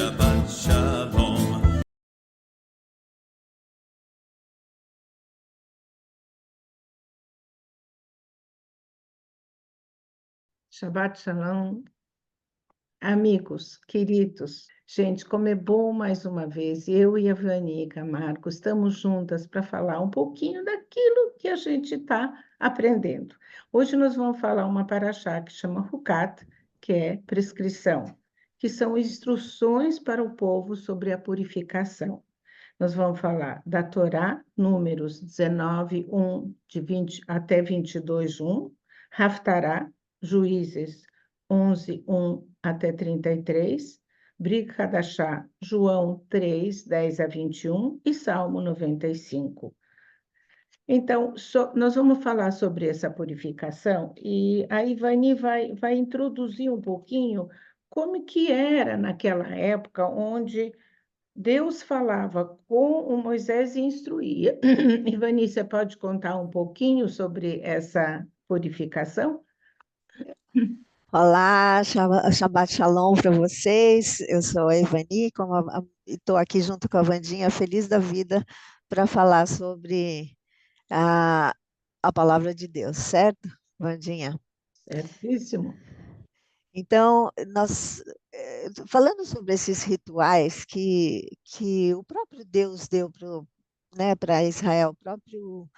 Shabbat Shalom. Shabbat Shalom, amigos, queridos. Gente, como é bom mais uma vez, eu e a Vani Camargo estamos juntas para falar um pouquinho daquilo que a gente está aprendendo. Hoje nós vamos falar uma paraxá que chama Hukat, que é prescrição, que são instruções para o povo sobre a purificação. Nós vamos falar da Torá, números 19, 1, de 20 até 22, 1, Haftará, Juízes 11, 1 até 33, Brit Hadashá, João 3, 10 a 21 e Salmo 95. Então, nós vamos falar sobre essa purificação e a Ivani vai introduzir um pouquinho como que era naquela época onde Deus falava com o Moisés e instruía. Ivani, você pode contar um pouquinho sobre essa purificação? Olá, Shabbat Shalom para vocês. Eu sou a Ivani, estou aqui junto com a Vandinha, feliz da vida, para falar sobre a, a palavra de Deus, certo, Vandinha? Certíssimo. Então, falando sobre esses rituais que o próprio Deus deu para Israel, o próprio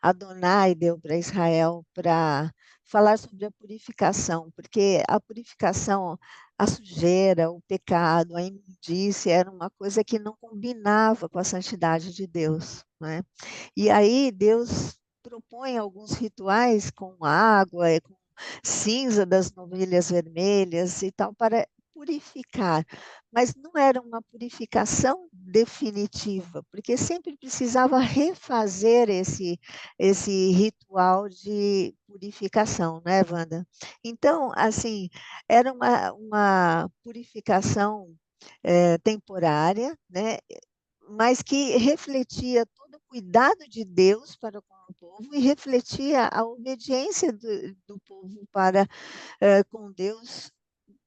Adonai deu para Israel para falar sobre a purificação, porque a purificação, a sujeira, o pecado, a imundície era uma coisa que não combinava com a santidade de Deus, né? E aí Deus propõe alguns rituais com água, com cinza das novilhas vermelhas e tal, para purificar, mas não era uma purificação definitiva, porque sempre precisava refazer esse ritual de purificação, né, Wanda? Então, assim, era uma purificação temporária, né, mas que refletia todo o cuidado de Deus para com o povo e refletia a obediência do povo para com Deus,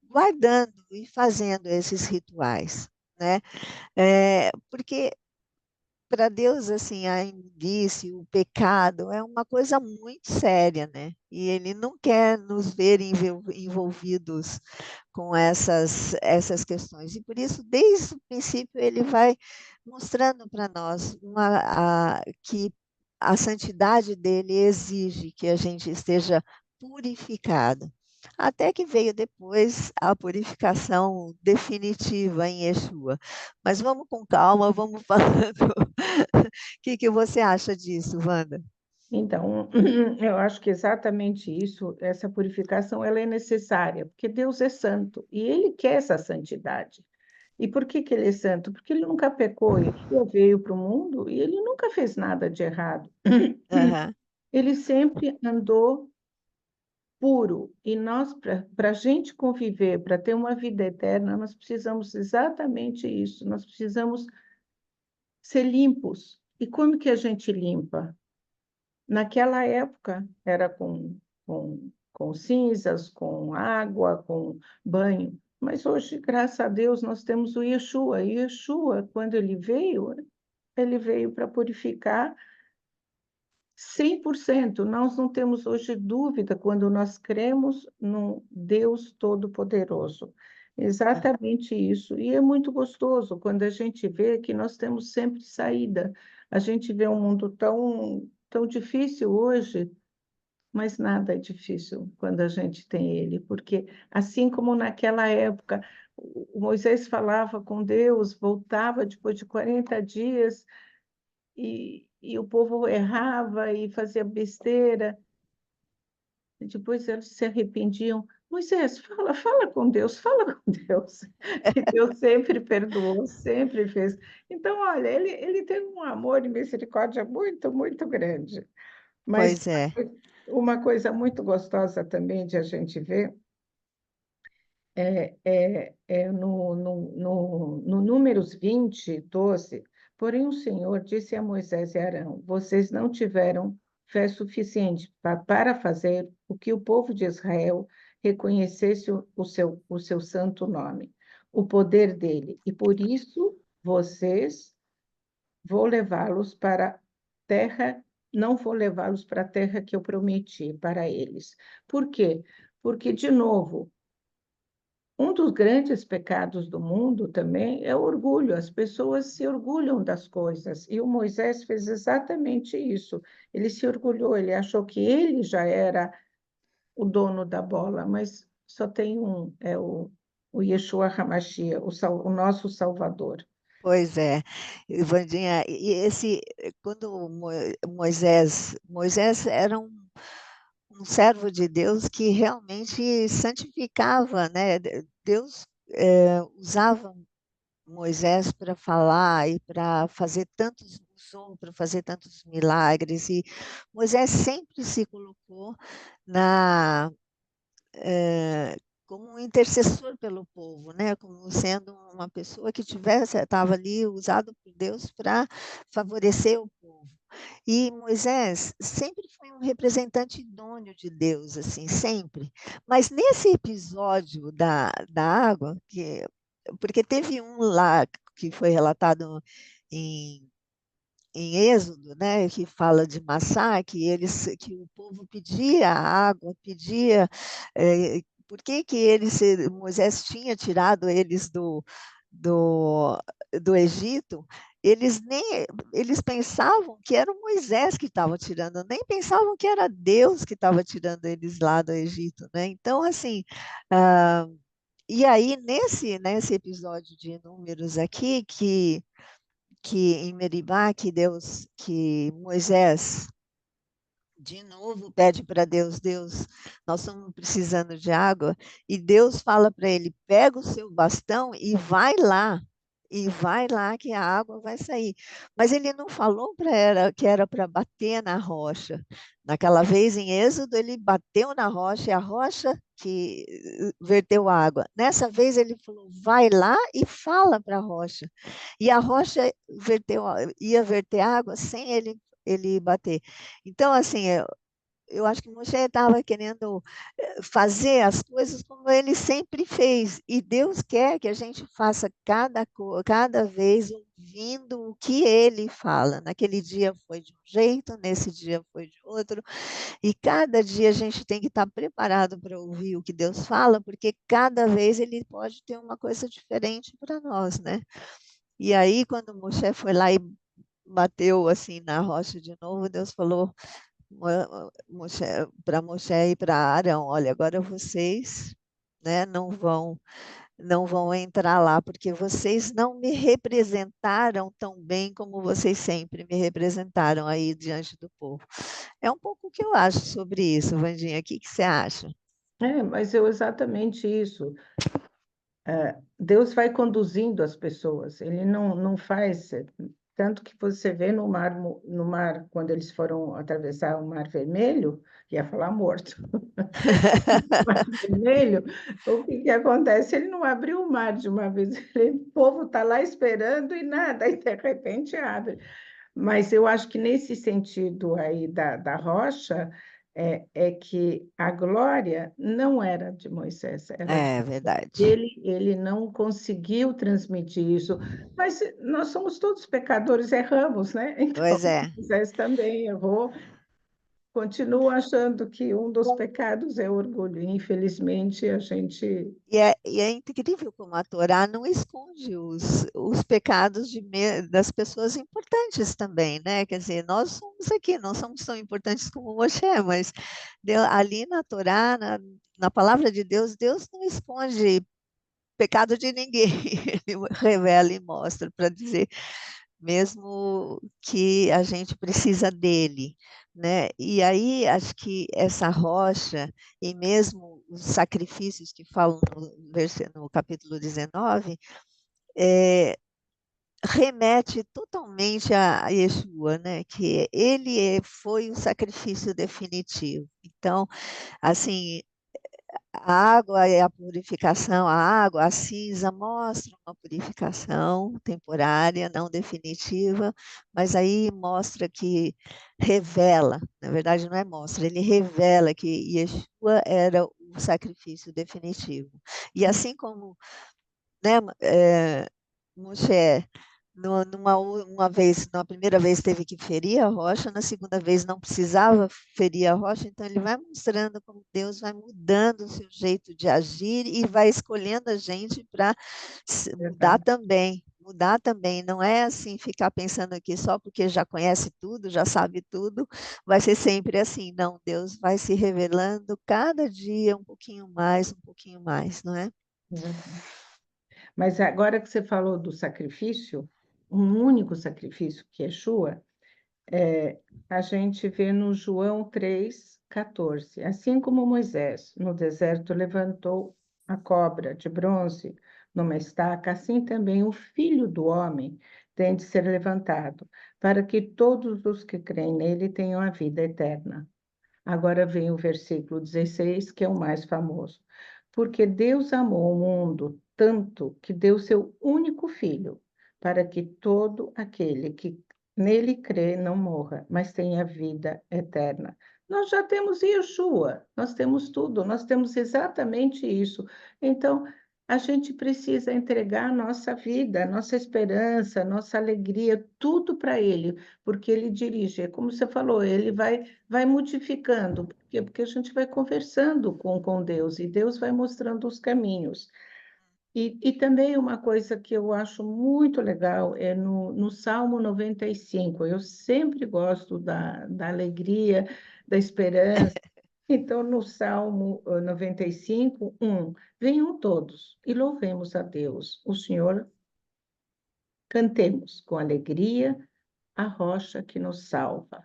guardando e fazendo esses rituais, né? Porque para Deus, assim, a imundície, o pecado é uma coisa muito séria, né? E Ele não quer nos ver envolvidos com essas questões. E por isso, desde o princípio, Ele vai mostrando para nós que a santidade dele exige que a gente esteja purificado. Até que veio depois a purificação definitiva em Yeshua. Mas vamos com calma, vamos falando. O que você acha disso, Wanda? Então, eu acho que exatamente isso, essa purificação, ela é necessária, porque Deus é santo e Ele quer essa santidade. E por que que Ele é santo? Porque Ele nunca pecou, Ele veio para o mundo e Ele nunca fez nada de errado. Aham. Ele sempre andou puro. E nós, para a gente conviver, para ter uma vida eterna, nós precisamos exatamente isso. Nós precisamos ser limpos. E como que a gente limpa? Naquela época, era com cinzas, com água, com banho. Mas hoje, graças a Deus, nós temos o Yeshua. E Yeshua, quando ele veio para purificar 100%. Nós não temos hoje dúvida quando nós cremos no Deus Todo-Poderoso. Exatamente isso. E é muito gostoso quando a gente vê que nós temos sempre saída. A gente vê um mundo tão difícil hoje, mas nada é difícil quando a gente tem ele, porque assim como naquela época, o Moisés falava com Deus, voltava depois de 40 dias e o povo errava e fazia besteira. E depois eles se arrependiam. Moisés, fala com Deus, fala com Deus. E Deus sempre perdoou, sempre fez. Então, olha, ele tem um amor e misericórdia muito, muito grande. Mas Pois é. uma coisa muito gostosa também de a gente ver é no Números 20, 12. Porém, o Senhor disse a Moisés e Arão: Vocês não tiveram fé suficiente para fazer o que o povo de Israel reconhecesse o seu santo nome. o poder dele. E por isso vou levá-los para a terra, não vou levá-los para a terra que eu prometi para eles. Por quê? Porque, de novo, um dos grandes pecados do mundo também é o orgulho. As pessoas se orgulham das coisas. E o Moisés fez exatamente isso. Ele se orgulhou, ele achou que ele já era o dono da bola, mas só tem um, é o Yeshua HaMashiach, o nosso Salvador. Pois é, e, Vandinha, e esse, quando Moisés era um servo de Deus que realmente santificava, né? Deus usava Moisés para falar e para fazer tantos, usou para fazer tantos milagres, e Moisés sempre se colocou na como um intercessor pelo povo, né? Como sendo uma pessoa que estava ali usado por Deus para favorecer o povo. E Moisés sempre foi um representante idôneo de Deus, assim, sempre. Mas nesse episódio da água, porque teve um lá que foi relatado em Êxodo, né, que fala de Massá, que o povo pedia água, pedia, por que Moisés tinha tirado eles do, do Egito, eles pensavam que era o Moisés que estava tirando, nem pensavam que era Deus que estava tirando eles lá do Egito, né? Então, assim, ah, e aí nesse episódio de Números aqui, que em Meribá, que Moisés de novo pede para Deus, Deus, nós estamos precisando de água, e Deus fala para ele, pega o seu bastão e vai lá que a água vai sair. Mas ele não falou que era para bater na rocha. Naquela vez em Êxodo, ele bateu na rocha, e a rocha que verteu água. Nessa vez ele falou, vai lá e fala para a rocha. E a rocha ia verter água sem ele bater. Então, assim, eu acho que Moisés estava querendo fazer as coisas como ele sempre fez. E Deus quer que a gente faça cada vez ouvindo o que ele fala. Naquele dia foi de um jeito, nesse dia foi de outro. E cada dia a gente tem que estar preparado para ouvir o que Deus fala, porque cada vez ele pode ter uma coisa diferente para nós, né? E aí, quando Moisés foi lá e bateu assim na rocha de novo, Deus falou para Moisés e para Arão, olha, agora vocês, né, não vão entrar lá, porque vocês não me representaram tão bem como vocês sempre me representaram aí diante do povo. É um pouco o que eu acho sobre isso, Vandinha. O que você acha? Mas é exatamente isso. Deus vai conduzindo as pessoas, ele não faz. Tanto que você vê no mar, quando eles foram atravessar o Mar Vermelho, ia falar morto, o Mar Vermelho, o que acontece? Ele não abriu o mar de uma vez, o povo está lá esperando e nada, e de repente abre. Mas eu acho que nesse sentido aí da rocha, é que a glória não era de Moisés, era É verdade. ele não conseguiu transmitir isso, mas nós somos todos pecadores, erramos, né? Então, Pois é. Moisés também errou. Continuo achando que um dos pecados é orgulho. Infelizmente, a gente. E é incrível como a Torá não esconde os pecados das pessoas importantes também, né? Quer dizer, nós somos aqui, não somos tão importantes como Moshe, mas ali na Torá, na palavra de Deus, Deus não esconde pecado de ninguém, ele revela e mostra para dizer mesmo que a gente precisa dele, né? E aí acho que essa rocha e mesmo os sacrifícios que falam no capítulo 19 é, remete totalmente a Yeshua, né? Que foi o sacrifício definitivo. Então, assim, a água é a purificação, a água, a cinza mostra uma purificação temporária, não definitiva, mas aí mostra que revela, na verdade não é mostra, ele revela que Yeshua era o sacrifício definitivo. E assim como né, Moshe, uma vez, na primeira vez teve que ferir a rocha, na segunda vez não precisava ferir a rocha, então ele vai mostrando como Deus vai mudando o seu jeito de agir e vai escolhendo a gente para Verdade. mudar também, não é assim ficar pensando aqui só porque já conhece tudo, já sabe tudo, vai ser sempre assim, não, Deus vai se revelando cada dia um pouquinho mais, não é? Verdade. Mas agora que você falou do sacrifício, um único sacrifício, que é Yeshua, a gente vê no João 3,14. Assim como Moisés no deserto levantou a cobra de bronze numa estaca, assim também o Filho do Homem tem de ser levantado, para que todos os que creem nele tenham a vida eterna. Agora vem o versículo 16, que é o mais famoso. Porque Deus amou o mundo tanto que deu seu único filho, para que todo aquele que nele crê não morra, mas tenha vida eterna. Nós já temos Yeshua, nós temos tudo, nós temos exatamente isso. Então, a gente precisa entregar a nossa vida, a nossa esperança, a nossa alegria, tudo para Ele, porque Ele dirige. É como você falou, Ele vai modificando. Por quê? Porque a gente vai conversando com Deus e Deus vai mostrando os caminhos. E também uma coisa que eu acho muito legal é no Salmo 95. Eu sempre gosto da alegria, da esperança. Então, no Salmo 95, 1, venham todos e louvemos a Deus. O Senhor, cantemos com alegria a rocha que nos salva.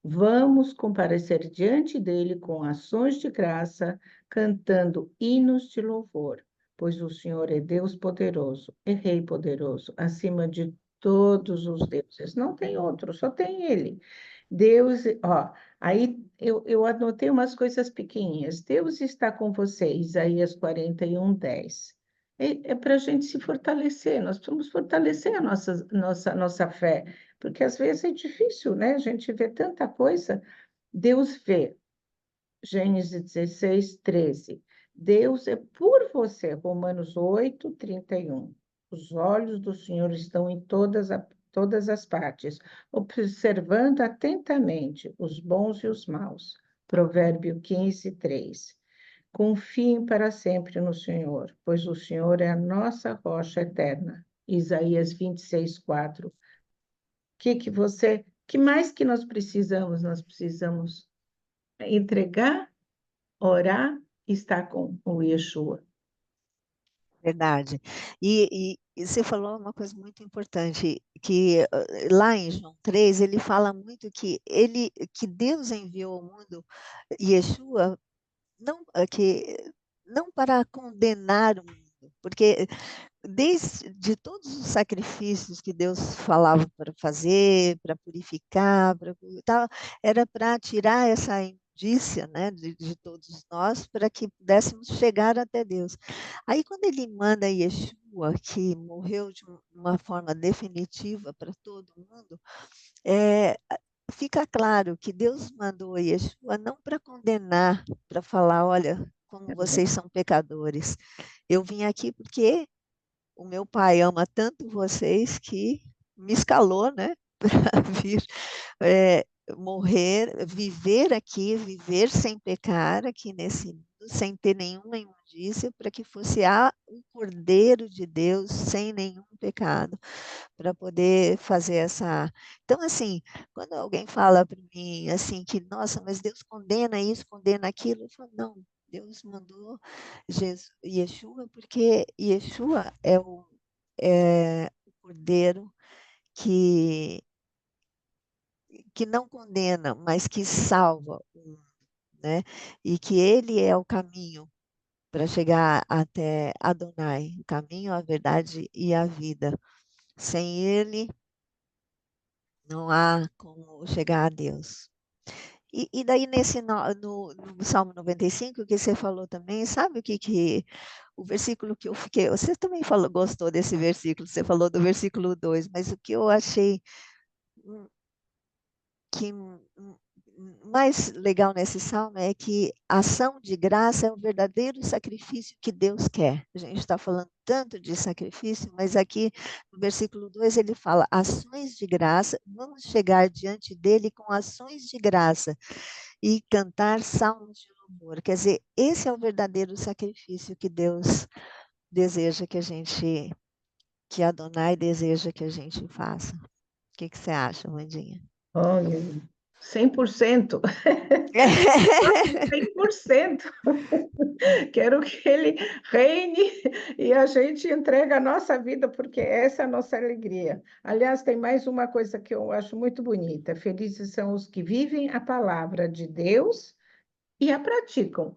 Vamos comparecer diante dele com ações de graça, cantando hinos de louvor, pois o Senhor é Deus poderoso, é Rei poderoso, acima de todos os deuses. Não tem outro, só tem ele. Deus, ó, aí eu anotei umas coisas pequenininhas. Deus está com você, Isaías 41:10. É para a gente se fortalecer, nós precisamos fortalecer a nossa fé, porque às vezes é difícil, né? A gente vê tanta coisa. Deus vê, Gênesis 16:13. Deus é por você, Romanos 8:31. Os olhos do Senhor estão em todas as partes, observando atentamente os bons e os maus. Provérbio 15:3. Confiem para sempre no Senhor, pois o Senhor é a nossa rocha eterna. Isaías 26:4. Que mais que nós precisamos? Nós precisamos entregar, orar e estar com o Yeshua. Verdade. E você falou uma coisa muito importante, que lá em João 3, ele fala muito que Deus enviou ao mundo Yeshua não, não para condenar o mundo, porque desde todos os sacrifícios que Deus falava para fazer, para purificar, tal, era para tirar essa imundícia, né, de todos nós, para que pudéssemos chegar até Deus. Aí, quando ele manda Yeshua, que morreu de uma forma definitiva para todo mundo, é, fica claro que Deus mandou Yeshua não para condenar, para falar, olha, como vocês são pecadores. Eu vim aqui porque o meu pai ama tanto vocês que me escalou, né, para vir é, morrer, viver aqui, viver sem pecar aqui nesse mundo, sem ter nenhuma imundícia, para que fosse um Cordeiro de Deus sem nenhum pecado, para poder fazer essa. Então, assim, quando alguém fala para mim assim que, nossa, mas Deus condena isso, condena aquilo, eu falo, não, Deus mandou Jesus, Yeshua, porque Yeshua é o Cordeiro que, que não condena, mas que salva o mundo, né? E que ele é o caminho para chegar até Adonai, o caminho, a verdade e a vida. Sem ele, não há como chegar a Deus. E daí no Salmo 95, que você falou também, sabe o versículo que eu fiquei, você também falou, gostou desse versículo, você falou do versículo 2, mas o que eu achei que mais legal nesse salmo é que a ação de graça é o verdadeiro sacrifício que Deus quer. A gente está falando tanto de sacrifício, mas aqui no versículo 2 ele fala: ações de graça, vamos chegar diante dele com ações de graça e cantar salmos de louvor. Quer dizer, esse é o verdadeiro sacrifício que Deus deseja que Adonai deseja que a gente faça. O que você acha, Wandinha? Olha, 100%. 100%. Quero que ele reine e a gente entrega a nossa vida, porque essa é a nossa alegria. Aliás, tem mais uma coisa que eu acho muito bonita: felizes são os que vivem a palavra de Deus e a praticam.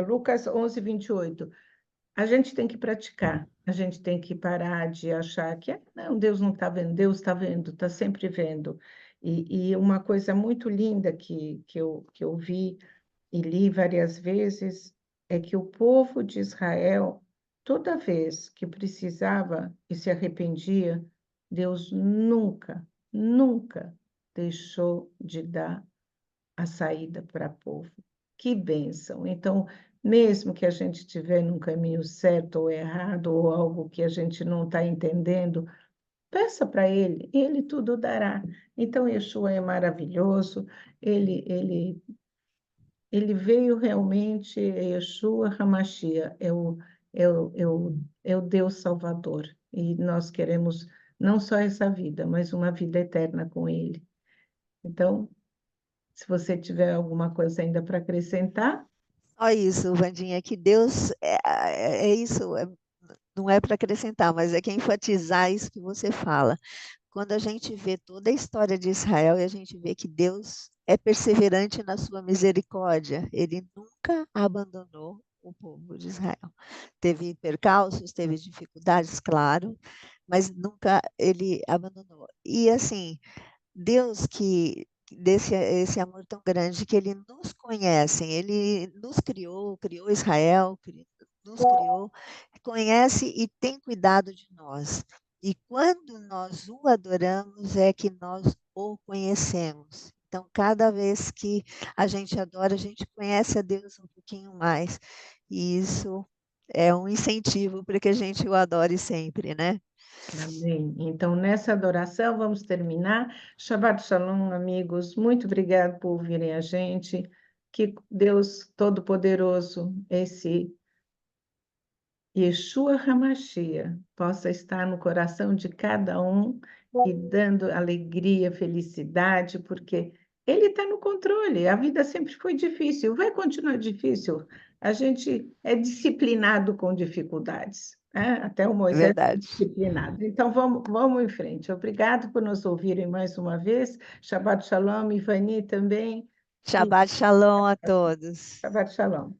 Lucas 11:28. A gente tem que praticar, a gente tem que parar de achar que não, Deus não está vendo, Deus está vendo, está sempre vendo. E uma coisa muito linda que eu vi e li várias vezes é que o povo de Israel, toda vez que precisava e se arrependia, Deus nunca, nunca deixou de dar a saída para o povo. Que bênção! Então, mesmo que a gente estiver num caminho certo ou errado, ou algo que a gente não está entendendo, peça para Ele, Ele tudo dará. Então, Yeshua é maravilhoso, ele veio realmente, Yeshua Hamashia, é o Deus Salvador. E nós queremos não só essa vida, mas uma vida eterna com Ele. Então, se você tiver alguma coisa ainda para acrescentar. Olha isso, Vandinha, que Deus é isso, não é para acrescentar, mas é que enfatizar isso que você fala. Quando a gente vê toda a história de Israel e a gente vê que Deus é perseverante na sua misericórdia, ele nunca abandonou o povo de Israel. Teve percalços, teve dificuldades, claro, mas nunca ele abandonou. E assim, Deus que desse esse amor tão grande que ele nos conhece, ele nos criou, criou Israel, nos criou, conhece e tem cuidado de nós. E quando nós o adoramos é que nós o conhecemos. Então, cada vez que a gente adora, a gente conhece a Deus um pouquinho mais. E isso é um incentivo para que a gente o adore sempre, né? Amém. Então, nessa adoração, vamos terminar. Shabbat Shalom, amigos. Muito obrigado por ouvirem a gente. Que Deus Todo-Poderoso, esse Yeshua HaMashiach, possa estar no coração de cada um e dando alegria, felicidade, porque Ele está no controle. A vida sempre foi difícil, vai continuar difícil. A gente é disciplinado com dificuldades, né? Até o Moisés foi Verdade. disciplinado. Então, vamos em frente. Obrigado por nos ouvirem mais uma vez. Shabbat Shalom, Ivani também. E Shabbat Shalom a todos. Shabbat Shalom.